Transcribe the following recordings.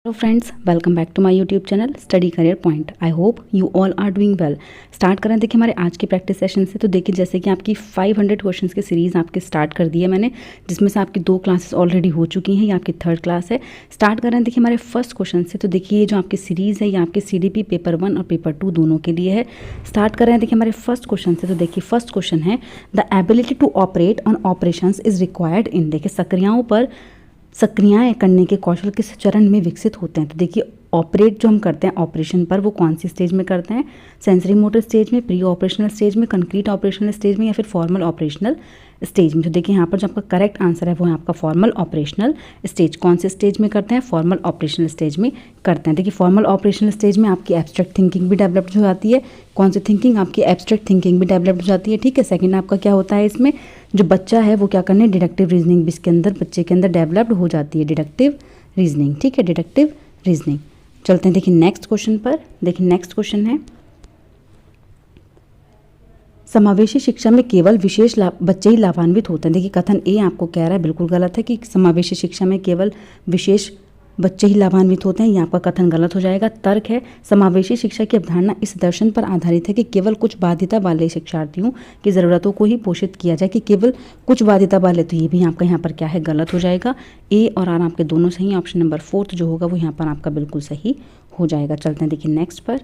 Hello friends, welcome back to my YouTube channel Study Career Point. I hope you all are doing well. Start करें देखिए हमारे आज के practice session से। तो देखिए जैसे कि आपकी 500 क्वेश्चंस की सीरीज़ आपके स्टार्ट कर दी है मैंने, जिसमें से आपकी 2 क्लासेस ऑलरेडी हो चुकी हैं। ये आपकी 3rd क्लास है। स्टार्ट करें देखिए हमारे फर्स्ट क्वेश्चन से। तो देखिए ये जो आपकी सीरीज़ है ये आपके CDP पेपर 1 और पेपर 2 दोनों के लिए है। स्टार्ट करें देखिए हमारे फर्स्ट क्वेश्चन से। तो देखिए फर्स्ट क्वेश्चन है, the ability to operate on operations is required in. देखिए सक्रियाएं करने के कौशल किस चरण में विकसित होते हैं। तो देखिए ऑपरेट जो हम करते हैं ऑपरेशन पर, वो कौन सी स्टेज में करते हैं? सेंसरी मोटर स्टेज में, प्री ऑपरेशनल स्टेज में, कंक्रीट ऑपरेशनल स्टेज में, या फिर फॉर्मल ऑपरेशनल स्टेज में। तो देखिए यहाँ पर जो आपका करेक्ट आंसर है वो है आपका फॉर्मल ऑपरेशनल स्टेज। कौन से स्टेज में करते हैं? फॉर्मल ऑपरेशनल स्टेज में करते हैं। देखिए फॉर्मल ऑपरेशनल स्टेज में आपकी एब्स्ट्रैक्ट थिंकिंग भी डेवलप्ड हो जाती है। कौन सी थिंकिंग? आपकी एब्स्ट्रैक्ट थिंकिंग भी डेवलप्ड हो जाती है। ठीक है। सेकेंड आपका क्या होता है इसमें, जो बच्चा है वो क्या करने, डिडक्टिव रीजनिंग भी इसके अंदर बच्चे के अंदर डेवलप्ड हो जाती है, डिडक्टिव रीजनिंग। ठीक है, डिडक्टिव रीजनिंग। चलते हैं देखिए नेक्स्ट क्वेश्चन पर। देखिए नेक्स्ट क्वेश्चन है, समावेशी शिक्षा में केवल विशेष बच्चे ही लाभान्वित होते हैं। देखिए कथन ए आपको कह रहा है बिल्कुल गलत है कि समावेशी शिक्षा में केवल विशेष बच्चे ही लाभान्वित होते हैं। ये आपका कथन गलत हो जाएगा। तर्क है, समावेशी शिक्षा की अवधारणा इस दर्शन पर आधारित है कि केवल कुछ बाध्यता वाले शिक्षार्थियों की ज़रूरतों को ही पोषित किया जाए, कि केवल कुछ बाध्यता वाले। तो ये भी आपका यहाँ पर क्या है, गलत हो जाएगा। ए और आर आपके दोनों सही। ऑप्शन नंबर 4 जो होगा वो यहाँ पर आपका बिल्कुल सही हो जाएगा। चलते हैं देखिए नेक्स्ट पर।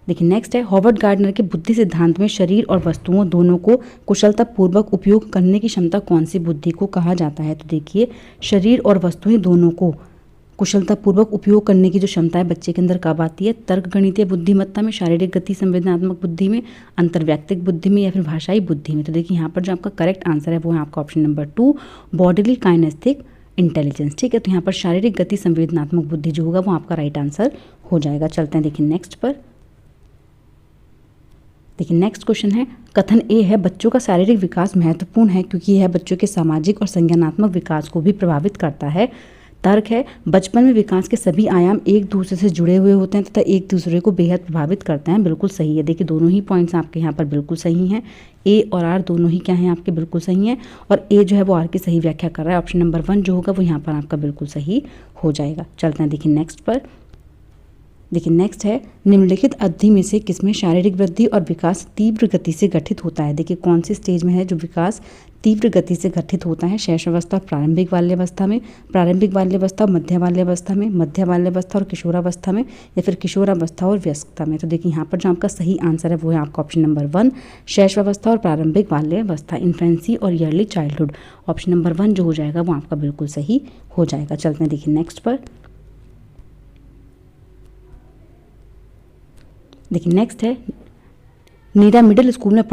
देखिए नेक्स्ट है, हॉवर्ड गार्डनर के बुद्धि सिद्धांत में शरीर और वस्तुओं दोनों को कुशलतापूर्वक उपयोग करने की क्षमता कौन सी बुद्धि को कहा जाता है? तो देखिए शरीर और वस्तुएं दोनों को कुशलतापूर्वक उपयोग करने की जो क्षमता है बच्चे के अंदर कब आती है? तर्क गणितीय बुद्धिमत्ता में, शारीरिक गति संवेदनात्मक बुद्धि में, अंतर्वैयक्तिक बुद्धि में, या फिर भाषाई बुद्धि में। तो देखिए यहाँ पर जो आपका करेक्ट आंसर है वो है आपका ऑप्शन नंबर 2, बॉडीली काइनेस्थिक इंटेलिजेंस। ठीक है। तो यहाँ पर शारीरिक गति संवेदनात्मक बुद्धि जो होगा वो आपका राइट आंसर हो जाएगा। चलते हैं देखिए नेक्स्ट पर। देखिए नेक्स्ट क्वेश्चन है, कथन ए है, बच्चों का शारीरिक विकास महत्वपूर्ण है क्योंकि यह बच्चों के सामाजिक और संज्ञानात्मक विकास को भी प्रभावित करता है। तर्क है, बचपन में विकास के सभी आयाम एक दूसरे से जुड़े हुए होते हैं तथा एक दूसरे को बेहद प्रभावित करते हैं। बिल्कुल सही है। देखिए दोनों ही पॉइंट्स आपके यहाँ पर बिल्कुल सही हैं। ए और आर दोनों ही क्या हैं आपके, बिल्कुल सही हैं। और ए जो है वो आर की सही व्याख्या कर रहा है। ऑप्शन नंबर 1 जो होगा वो यहाँ पर आपका बिल्कुल सही हो जाएगा। चलते हैं देखिए नेक्स्ट पर। देखिए नेक्स्ट है, निम्नलिखित अवधि में से किसमें शारीरिक वृद्धि और विकास तीव्र गति से घटित होता है? देखिए कौन सी स्टेज में है जो विकास तीव्र गति से घटित होता है? शैशवावस्था, प्रारंभिक बाल्यावस्था में, प्रारंभिक बाल्यावस्था, मध्य बाल्यावस्था में, मध्य बाल्यावस्था और किशोरावस्था में, या फिर किशोरावस्था और वयस्कता में। तो देखिए यहाँ पर जो आपका सही आंसर है वो है आपका ऑप्शन नंबर 1, शैशवावस्था और प्रारंभिक बाल्यावस्था, इन्फेंसी और ईयरली चाइल्डहुड। ऑप्शन नंबर 1 जो हो जाएगा वो आपका बिल्कुल सही हो जाएगा। चलते हैं देखिए नेक्स्ट पर। देखिए नेक्स्ट है, नीरा मिडिल स्कूल में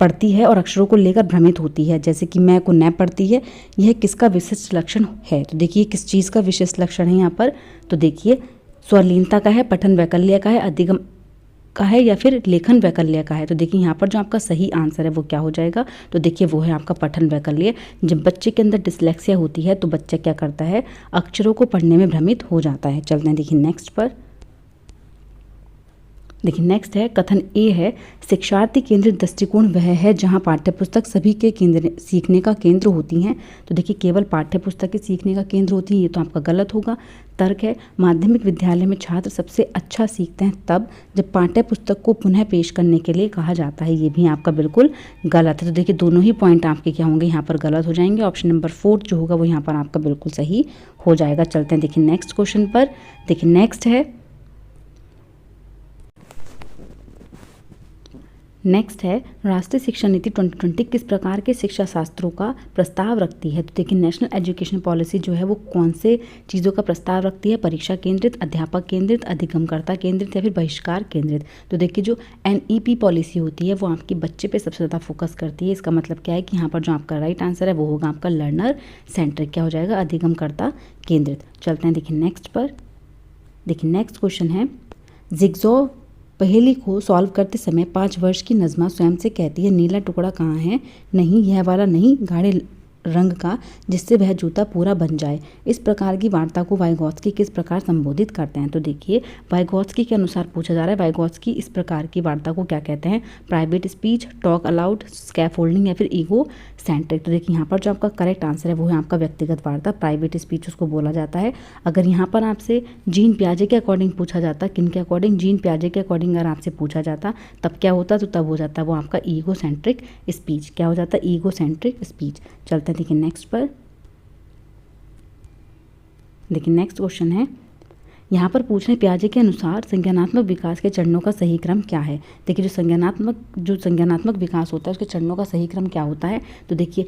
पढ़ती है और अक्षरों को लेकर भ्रमित होती है, जैसे कि मैं को न पढ़ती है। यह किसका विशिष्ट लक्षण है? तो देखिए किस चीज़ का विशिष्ट लक्षण है यहाँ पर? तो देखिए स्वरलीनता का है, पठन वैकल्य का है, अधिगम का है, या फिर लेखन वैकल्य का है। तो देखिए यहाँ पर जो आपका सही आंसर है वो क्या हो जाएगा? तो देखिए वो है आपका पठन वैकल्य। जब बच्चे के अंदर डिसलेक्सिया होती है तो बच्चा क्या करता है, अक्षरों को पढ़ने में भ्रमित हो जाता है। चलते हैं देखिए नेक्स्ट पर। देखिए नेक्स्ट है, कथन ए है, शिक्षार्थी केंद्रित दृष्टिकोण वह है जहां पाठ्यपुस्तक सभी के केंद्र सीखने का केंद्र होती हैं। तो देखिए केवल पाठ्यपुस्तक के सीखने का केंद्र होती है, ये तो आपका गलत होगा। तर्क है, माध्यमिक विद्यालय में छात्र सबसे अच्छा सीखते हैं तब जब पाठ्यपुस्तक को पुनः पेश करने के लिए कहा जाता है। ये भी आपका बिल्कुल गलत है। तो देखिए दोनों ही पॉइंट आपके क्या होंगे, यहाँ पर गलत हो जाएंगे। ऑप्शन नंबर 4 जो होगा वो यहाँ पर आपका बिल्कुल सही हो जाएगा। चलते हैं देखिए नेक्स्ट क्वेश्चन पर। देखिए नेक्स्ट है, राष्ट्रीय शिक्षा नीति 2020 किस प्रकार के शिक्षा शास्त्रों का प्रस्ताव रखती है? तो देखिए नेशनल एजुकेशन पॉलिसी जो है वो कौन से चीज़ों का प्रस्ताव रखती है? परीक्षा केंद्रित, अध्यापक केंद्रित, अधिगमकर्ता केंद्रित, या फिर बहिष्कार केंद्रित। तो देखिए जो NEP पॉलिसी होती है वो आपके बच्चे पे सबसे ज़्यादा फोकस करती है। इसका मतलब क्या है कि यहाँ पर जो आपका राइट आंसर है वो होगा आपका लर्नर सेंटर। क्या हो जाएगा? अधिगमकर्ता केंद्रित। चलते हैं देखिए नेक्स्ट पर। देखिए नेक्स्ट क्वेश्चन है, जिगजॉ पहेली को सॉल्व करते समय 5 वर्ष की नज़मा स्वयं से कहती है, नीला टुकड़ा कहाँ है? नहीं, यह वाला नहीं, गाढ़े रंग का जिससे वह जूता पूरा बन जाए। इस प्रकार की वार्ता को वाइगोत्स्की किस प्रकार संबोधित करते हैं? तो देखिए वाइगोत्स्की के अनुसार पूछा जा रहा है वाइगोत्स्की इस प्रकार की वार्ता को क्या कहते हैं? Private speech, talk allowed, scaffolding या फिर ईगो सेंट्रिक। तो देखिए यहाँ पर जो आपका करेक्ट आंसर है वो है आपका व्यक्तिगत वार्ता, प्राइवेट स्पीच उसको बोला जाता है। अगर यहाँ पर आपसे जीन पियाजे के अकॉर्डिंग पूछा जाता, किन के अकॉर्डिंग? जीन पियाजे के अकॉर्डिंग अगर आपसे पूछा जाता तब क्या होता? तो तब हो जाता वो आपका ईगो सेंट्रिक स्पीच। क्या हो जाता है? Ego centric speech. चलते हैं देखिए नेक्स्ट पर। देखिए नेक्स्ट क्वेश्चन है, यहाँ पर पूछ रहे हैं पियाजे के अनुसार संज्ञानात्मक विकास के चरणों का सही क्रम क्या है? देखिए जो संज्ञानात्मक विकास होता है उसके चरणों का सही क्रम क्या होता है? तो देखिए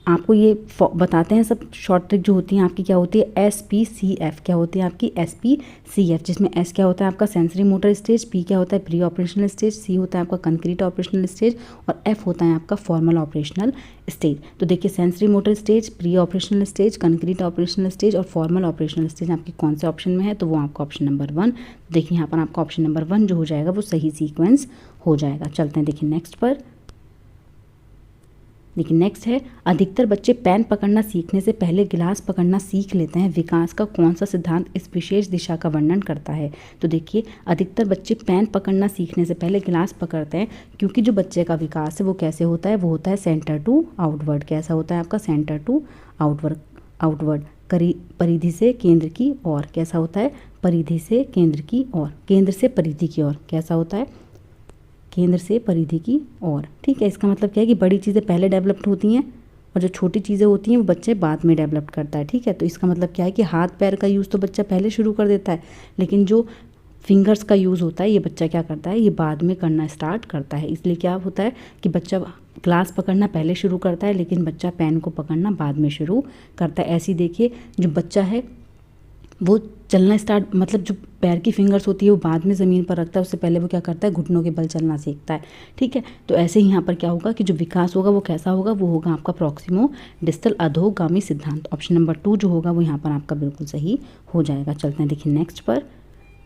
आपको ये बताते हैं सब शॉर्ट ट्रिक जो होती हैं आपकी क्या होती है? SPCF। क्या होती है आपकी? SPCF, जिसमें S क्या होता है आपका सेंसरी मोटर स्टेज, P क्या होता है प्री ऑपरेशनल स्टेज, C होता है आपका कंक्रीट ऑपरेशनल स्टेज और F होता है आपका फॉर्मल ऑपरेशनल स्टेज। तो देखिए sensory motor stage, pre operational stage, concrete operational stage और फॉर्मल ऑपरेशनल स्टेज आपकी कौन से ऑप्शन में है? तो वो आपका ऑप्शन नंबर 1। देखिए यहाँ पर आपका ऑप्शन नंबर 1 जो हो जाएगा वो सही सीक्वेंस हो जाएगा। चलते हैं देखिए नेक्स्ट पर। देखिए नेक्स्ट है, अधिकतर बच्चे पेन पकड़ना सीखने से पहले गिलास पकड़ना सीख लेते हैं। विकास का कौन सा सिद्धांत इस विशेष दिशा का वर्णन करता है? तो देखिए अधिकतर बच्चे पेन पकड़ना सीखने से पहले गिलास पकड़ते हैं क्योंकि जो बच्चे का विकास है वो कैसे होता है? वो होता है सेंटर टू आउटवर्ड। कैसा होता है आपका? सेंटर टू आउटवर्ड परिधि से केंद्र की ओर। कैसा होता है? परिधि से केंद्र की ओर, केंद्र से परिधि की ओर। कैसा होता है? केंद्र से परिधि की ओर। ठीक है, इसका मतलब क्या है कि बड़ी चीज़ें पहले डेवलप्ड होती हैं और जो छोटी चीज़ें होती हैं वो बच्चे बाद में डेवलप करता है। ठीक है, तो इसका मतलब क्या है कि हाथ पैर का यूज़ तो बच्चा पहले शुरू कर देता है, लेकिन जो फिंगर्स का यूज़ होता है ये बच्चा क्या करता है? ये बाद में करना स्टार्ट करता है। इसलिए क्या होता है कि बच्चा ग्लास पकड़ना पहले शुरू करता है लेकिन बच्चा पेन को पकड़ना बाद में शुरू करता है। ऐसे ही देखिए जो बच्चा है वो चलना स्टार्ट, मतलब जो पैर की फिंगर्स होती है वो बाद में ज़मीन पर रखता है, उससे पहले वो क्या करता है? घुटनों के बल चलना सीखता है। ठीक है, तो ऐसे ही यहाँ पर क्या होगा कि जो विकास होगा वो कैसा होगा? वो होगा आपका प्रॉक्सिमो डिस्टल अधोगामी सिद्धांत। ऑप्शन नंबर 2 जो होगा वो यहाँ पर आपका बिल्कुल सही हो जाएगा। चलते हैं देखिए नेक्स्ट पर।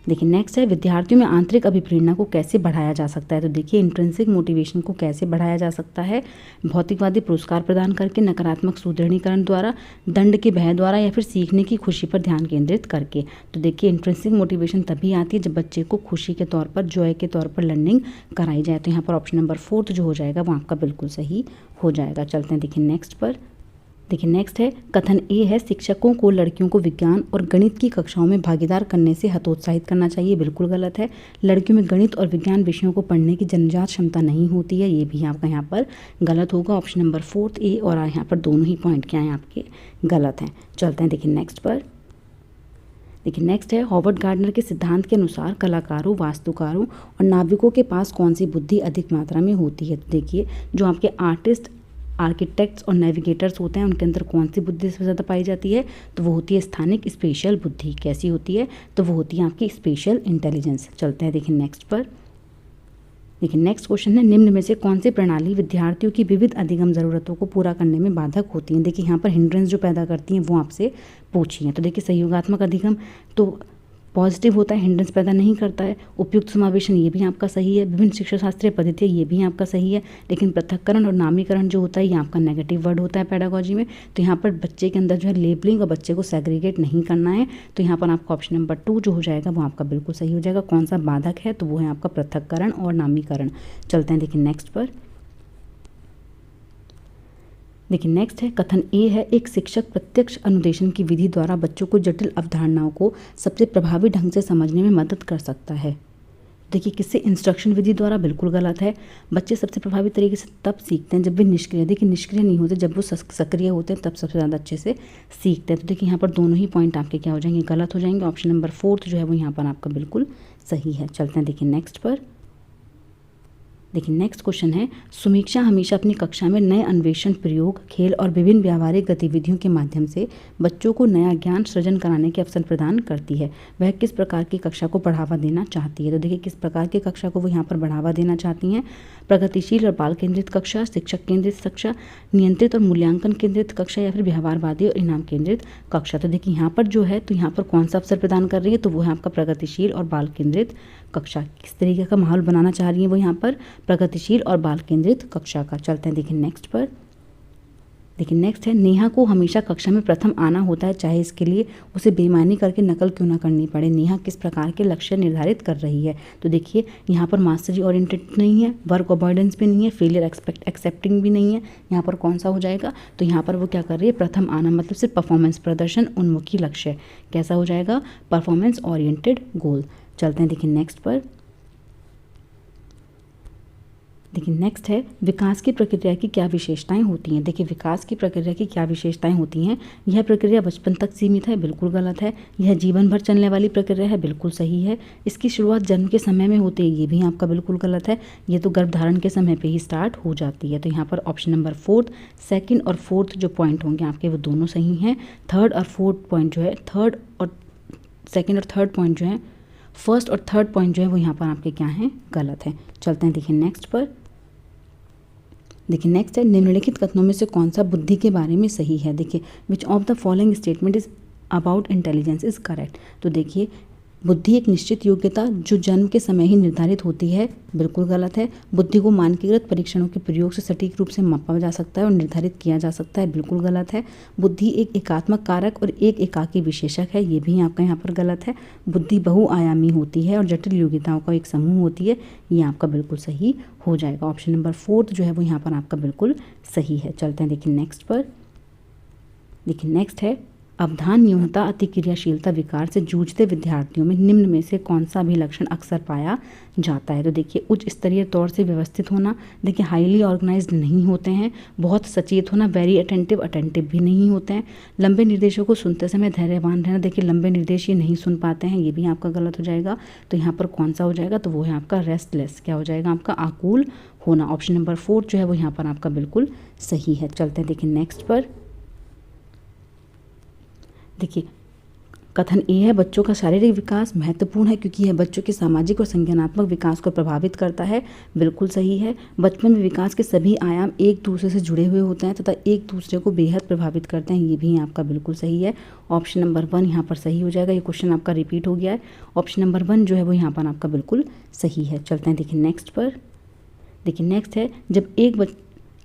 देखिए नेक्स्ट है, विद्यार्थियों में आंतरिक अभिप्रेरणा को कैसे बढ़ाया जा सकता है? तो देखिए इंट्रिंसिक मोटिवेशन को कैसे बढ़ाया जा सकता है? भौतिकवादी पुरस्कार प्रदान करके, नकारात्मक सुदृढ़ीकरण द्वारा, दंड के भय द्वारा या फिर सीखने की खुशी पर ध्यान केंद्रित करके। तो देखिए इंट्रिंसिक मोटिवेशन तभी आती है जब बच्चे को खुशी के तौर पर, जॉय के तौर पर लर्निंग कराई जाए। तो यहाँ पर ऑप्शन नंबर 4 जो हो जाएगा वो आपका बिल्कुल सही हो जाएगा। चलते हैं देखिए नेक्स्ट पर। देखिए नेक्स्ट है, कथन ए है, शिक्षकों को लड़कियों को विज्ञान और गणित की कक्षाओं में भागीदार करने से हतोत्साहित करना चाहिए। बिल्कुल गलत है। लड़कियों में गणित और विज्ञान विषयों को पढ़ने की जन्मजात क्षमता नहीं होती है, ये भी आपका यहाँ पर गलत होगा। ऑप्शन नंबर 4 ए और यहाँ पर दोनों ही पॉइंट क्या हैं आपके गलत हैं। चलते हैं देखिए नेक्स्ट पर। देखिए नेक्स्ट है, हॉवर्ड गार्डनर के सिद्धांत के अनुसार कलाकारों, वास्तुकारों और नाविकों के पास कौन सी बुद्धि अधिक मात्रा में होती है? तो देखिए जो आपके आर्टिस्ट, आर्किटेक्ट्स और नेविगेटर्स होते हैं उनके अंदर कौन सी बुद्धि सबसे ज़्यादा पाई जाती है? तो वो होती है स्थानिक स्पेशल बुद्धि। कैसी होती है? तो वो होती है आपकी स्पेशल इंटेलिजेंस। चलते हैं देखिए नेक्स्ट पर। देखिए नेक्स्ट क्वेश्चन है, निम्न में से कौन सी प्रणाली विद्यार्थियों की विविध अधिगम ज़रूरतों को पूरा करने में बाधक होती है? देखिए यहाँ पर हिंड्रेंस जो पैदा करती हैं वो आपसे पूछी हैं। तो देखिए सहयोगात्मक अधिगम तो पॉजिटिव होता है, हिंड्रेंस पैदा नहीं करता है। उपयुक्त समावेशन ये भी आपका सही है। विभिन्न शिक्षा शास्त्रीय पद्धतियाँ ये भी आपका सही है। लेकिन पृथक्करण और नामीकरण जो होता है ये आपका नेगेटिव वर्ड होता है पेडागोजी में। तो यहाँ पर बच्चे के अंदर जो है लेबलिंग और बच्चे को सेग्रीगेट नहीं करना है। तो यहाँ पर आपका ऑप्शन नंबर 2 जो हो जाएगा वो आपका बिल्कुल सही हो जाएगा। कौन सा बाधक है? तो वो है आपका पृथक्करण और नामीकरण। चलते हैं देखिए नेक्स्ट पर। देखिए नेक्स्ट है, कथन ए है, एक शिक्षक प्रत्यक्ष अनुदेशन की विधि द्वारा बच्चों को जटिल अवधारणाओं को सबसे प्रभावी ढंग से समझने में मदद कर सकता है। देखिए किससे? इंस्ट्रक्शन विधि द्वारा। बिल्कुल गलत है। बच्चे सबसे प्रभावी तरीके से तब सीखते हैं जब वे निष्क्रिय, देखिए निष्क्रिय नहीं होते, जब वो सक्रिय होते हैं तब सबसे ज़्यादा अच्छे से सीखते हैं। तो देखिए यहाँ पर दोनों ही पॉइंट आपके क्या हो जाएंगे? गलत हो जाएंगे। ऑप्शन नंबर 4 जो है वो यहाँ पर आपका बिल्कुल सही है। चलते हैं देखिए नेक्स्ट पर। देखिए नेक्स्ट क्वेश्चन है, समीक्षा हमेशा अपनी कक्षा में नए अन्वेषण, प्रयोग, खेल और विभिन्न व्यावहारिक गतिविधियों के माध्यम से बच्चों को नया ज्ञान सृजन कराने के अवसर प्रदान करती है। वह किस प्रकार की कक्षा को बढ़ावा देना चाहती है? तो देखिए किस प्रकार की कक्षा को वो यहाँ पर बढ़ावा देना चाहती हैं? प्रगतिशील और बाल केंद्रित कक्षा, शिक्षक केंद्रित कक्षा, नियंत्रित और मूल्यांकन केंद्रित कक्षा या फिर व्यवहारवादी और इनाम केंद्रित कक्षा। तो देखिए यहाँ पर जो है तो यहाँ पर कौन सा अवसर प्रदान कर रही है? तो वो है आपका प्रगतिशील और बाल केंद्रित कक्षा। किस तरीके का माहौल बनाना चाह रही है वो यहाँ पर? प्रगतिशील और बाल केंद्रित कक्षा का। चलते हैं देखिए नेक्स्ट पर। देखिए नेक्स्ट है, नेहा को हमेशा कक्षा में प्रथम आना होता है, चाहे इसके लिए उसे बेईमानी करके नकल क्यों ना करनी पड़े। नेहा किस प्रकार के लक्ष्य निर्धारित कर रही है। तो देखिए यहाँ पर मास्टरी ओरिएंटेड नहीं है, वर्क अवॉइडेंस भी नहीं है, फेलियर एक्सेप्टिंग भी नहीं है। यहाँ पर कौन सा हो जाएगा, तो यहाँ पर वो क्या कर रही है, प्रथम आना मतलब सिर्फ परफॉर्मेंस, प्रदर्शन उन्मुखी लक्ष्य, कैसा हो जाएगा, परफॉर्मेंस ओरिएंटेड गोल। चलते हैं देखिए नेक्स्ट पर। देखिए नेक्स्ट है, विकास की प्रक्रिया की क्या विशेषताएं होती हैं। देखिए विकास की प्रक्रिया की क्या विशेषताएं होती हैं। यह प्रक्रिया बचपन तक सीमित है, बिल्कुल गलत है। यह जीवन भर चलने वाली प्रक्रिया है, बिल्कुल सही है। इसकी शुरुआत जन्म के समय में होती है, ये भी आपका बिल्कुल गलत है। ये तो गर्भधारण के समय पर ही स्टार्ट हो जाती है। तो यहाँ पर ऑप्शन नंबर 4, सेकेंड और फोर्थ जो पॉइंट होंगे आपके वो दोनों सही हैं। थर्ड और फोर्थ पॉइंट जो है, थर्ड और सेकेंड और थर्ड पॉइंट जो है, फर्स्ट और थर्ड पॉइंट जो है वो यहाँ पर आपके क्या हैं, गलत है। चलते हैं देखिए नेक्स्ट पर। देखिए नेक्स्ट है, निम्नलिखित कथनों में से कौन सा बुद्धि के बारे में सही है। देखिए which of the following statement is about intelligence is correct. तो देखिए बुद्धि एक निश्चित योग्यता जो जन्म के समय ही निर्धारित होती है, बिल्कुल गलत है। बुद्धि को मानकीकृत परीक्षणों के प्रयोग से सटीक रूप से मापा जा सकता है और निर्धारित किया जा सकता है, बिल्कुल गलत है। बुद्धि एक एकात्मक कारक और एक एकाकी विशेषक है, ये भी आपका यहाँ पर गलत है। बुद्धि बहुआयामी होती है और जटिल योग्यताओं का एक समूह होती है, ये आपका बिल्कुल सही हो जाएगा। ऑप्शन नंबर 4 जो है वो यहाँ पर आपका बिल्कुल सही है। चलते हैं देखिए नेक्स्ट पर। देखिए नेक्स्ट है, अवधान न्यूनता अतिक्रियाशीलता विकार से जूझते विद्यार्थियों में निम्न में से कौन सा भी लक्षण अक्सर पाया जाता है। तो देखिए उच्च स्तरीय तौर से व्यवस्थित होना, देखिए हाईली ऑर्गेनाइज्ड नहीं होते हैं, बहुत सचेत होना, वेरी अटेंटिव भी नहीं होते हैं, लंबे निर्देशों को सुनते समय धैर्यवान रहना, देखिए लंबे निर्देश ये नहीं सुन पाते हैं, ये भी आपका गलत हो जाएगा। तो यहाँ पर कौन सा हो जाएगा, तो वो है आपका रेस्टलेस, क्या हो जाएगा आपका, आकुल होना। ऑप्शन नंबर 4 जो है वो यहाँ पर आपका बिल्कुल सही है। चलते हैं देखिए नेक्स्ट पर। देखिए कथन ए है, बच्चों का शारीरिक विकास महत्वपूर्ण है क्योंकि यह बच्चों के सामाजिक और संज्ञानात्मक विकास को प्रभावित करता है, बिल्कुल सही है। बचपन में विकास के सभी आयाम एक दूसरे से जुड़े हुए होते हैं तथा एक दूसरे को बेहद प्रभावित करते हैं, ये भी आपका बिल्कुल सही है। ऑप्शन नंबर 1 यहाँ पर सही हो जाएगा। ये क्वेश्चन आपका रिपीट हो गया है। ऑप्शन नंबर 1 जो है वो यहाँ पर आपका बिल्कुल सही है। चलते हैं देखिए नेक्स्ट पर। देखिए नेक्स्ट है, जब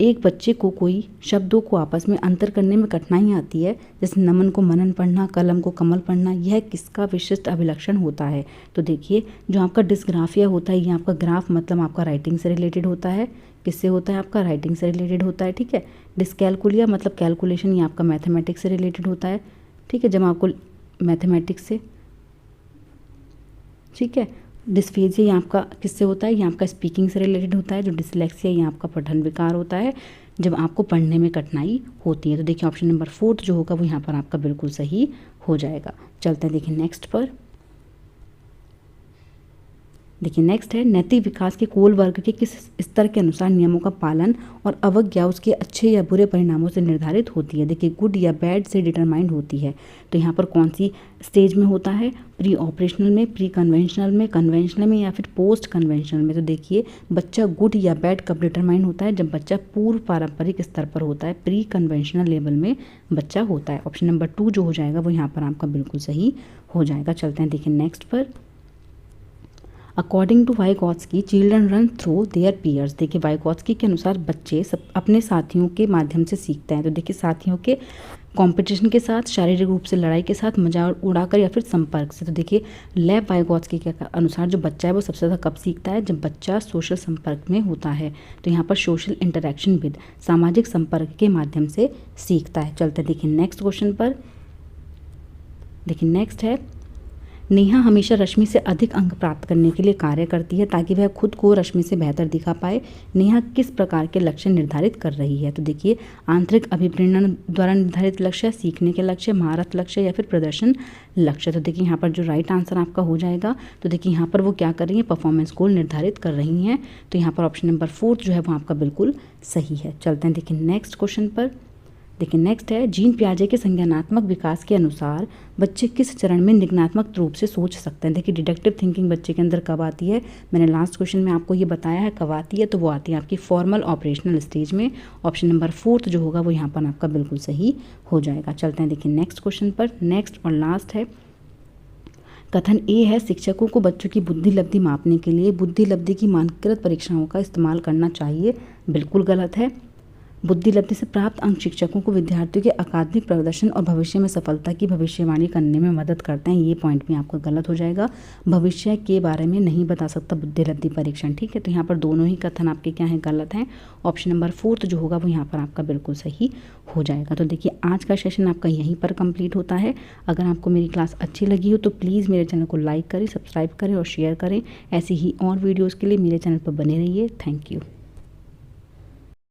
एक बच्चे को कोई शब्दों को आपस में अंतर करने में कठिनाई आती है, जैसे नमन को मनन पढ़ना, कलम को कमल पढ़ना, यह किसका विशिष्ट अभिलक्षण होता है। तो देखिए जो आपका डिस्ग्राफिया होता है, ये आपका ग्राफ मतलब आपका राइटिंग से रिलेटेड होता है। किससे होता है, आपका राइटिंग से रिलेटेड होता है, ठीक है। डिस्कैलकुलिया मतलब कैलकुलेशन, ये आपका मैथमेटिक्स से रिलेटेड होता है, ठीक है। जब आपको मैथमेटिक्स से, ठीक है। डिस्फेजिया ये आपका किससे होता है, ये आपका स्पीकिंग से रिलेटेड होता है। जो डिसलेक्सिया ये आपका पठन विकार होता है, जब आपको पढ़ने में कठिनाई होती है। तो देखिए ऑप्शन नंबर 4 जो होगा वो यहाँ पर आपका बिल्कुल सही हो जाएगा। चलते हैं देखिए नेक्स्ट पर। देखिए नेक्स्ट है, नैतिक विकास के कोल वर्ग के किस स्तर के अनुसार नियमों का पालन और अवज्ञा उसके अच्छे या बुरे परिणामों से निर्धारित होती है। देखिए गुड या बैड से डिटरमाइंड होती है। तो यहाँ पर कौन सी स्टेज में होता है, प्री ऑपरेशनल में, प्री कन्वेंशनल में, कन्वेंशनल में या फिर पोस्ट कन्वेंशनल में। तो देखिए बच्चा गुड या बैड कब डिटरमाइंड होता है, जब बच्चा पूर्व पारंपरिक स्तर पर होता है, प्री कन्वेंशनल लेवल में बच्चा होता है। ऑप्शन नंबर 2 जो हो जाएगा वो यहाँ पर आपका बिल्कुल सही हो जाएगा। चलते हैं देखिए नेक्स्ट पर। According to Vygotsky children run through their peers. देखिए वाइगॉत्स्की के अनुसार बच्चे सब अपने साथियों के माध्यम से सीखते हैं। तो देखिए साथियों के कंपटीशन के साथ, शारीरिक रूप से लड़ाई के साथ, मजाक उड़ाकर या फिर संपर्क से। तो देखिए लेव वाइगॉत्स्की के अनुसार जो बच्चा है वो सबसे ज़्यादा कब सीखता है, जब बच्चा सोशल संपर्क में होता है। तो यहाँ पर सोशल इंटरेक्शन विद, सामाजिक संपर्क के माध्यम से सीखता है। चलते देखिए नेक्स्ट क्वेश्चन पर। देखिए नेक्स्ट है, नेहा हमेशा रश्मि से अधिक अंक प्राप्त करने के लिए कार्य करती है ताकि वह खुद को रश्मि से बेहतर दिखा पाए। नेहा किस प्रकार के लक्ष्य निर्धारित कर रही है। तो देखिए आंतरिक अभिप्रेरण द्वारा निर्धारित लक्ष्य, सीखने के लक्ष्य, महारत लक्ष्य या फिर प्रदर्शन लक्ष्य। तो देखिए यहाँ पर जो राइट आंसर आपका हो जाएगा, तो देखिए यहाँ पर वो क्या कर रही है, परफॉर्मेंस गोल निर्धारित कर रही हैं। तो यहाँ पर ऑप्शन नंबर 4 जो है वो आपका बिल्कुल सही है। चलते हैं देखिए नेक्स्ट क्वेश्चन पर। देखिए नेक्स्ट है, जीन पियाजे के संज्ञानात्मक विकास के अनुसार बच्चे किस चरण में निगनात्मक रूप से सोच सकते हैं। देखिए डिडक्टिव थिंकिंग बच्चे के अंदर कब आती है, मैंने लास्ट क्वेश्चन में आपको ये बताया है कब आती है। तो वो आती है आपकी फॉर्मल ऑपरेशनल स्टेज में। ऑप्शन नंबर 4 जो होगा वो यहाँ पर आपका बिल्कुल सही हो जाएगा। चलते हैं देखिए नेक्स्ट क्वेश्चन पर। नेक्स्ट और लास्ट है, कथन ए है, शिक्षकों को बच्चों की बुद्धि लब्धि मापने के लिए बुद्धि लब्धि की मानकीकृत परीक्षाओं का इस्तेमाल करना चाहिए, बिल्कुल गलत है। बुद्धिलब्धि से प्राप्त अंक शिक्षकों को विद्यार्थियों के अकादमिक प्रदर्शन और भविष्य में सफलता की भविष्यवाणी करने में मदद करते हैं। ये पॉइंट भी आपका गलत हो जाएगा। भविष्य के बारे में नहीं बता सकता बुद्धिलब्धि परीक्षण, ठीक है। तो यहाँ पर दोनों ही कथन आपके क्या हैं, गलत हैं। ऑप्शन नंबर 4 जो होगा वो यहाँ पर आपका बिल्कुल सही हो जाएगा। तो देखिए आज का सेशन आपका यहीं पर कंप्लीट होता है। अगर आपको मेरी क्लास अच्छी लगी हो तो प्लीज़ मेरे चैनल को लाइक करें, सब्सक्राइब करें और शेयर करें। ऐसी ही और वीडियोज़ के लिए मेरे चैनल पर बने रहिए। Thank you.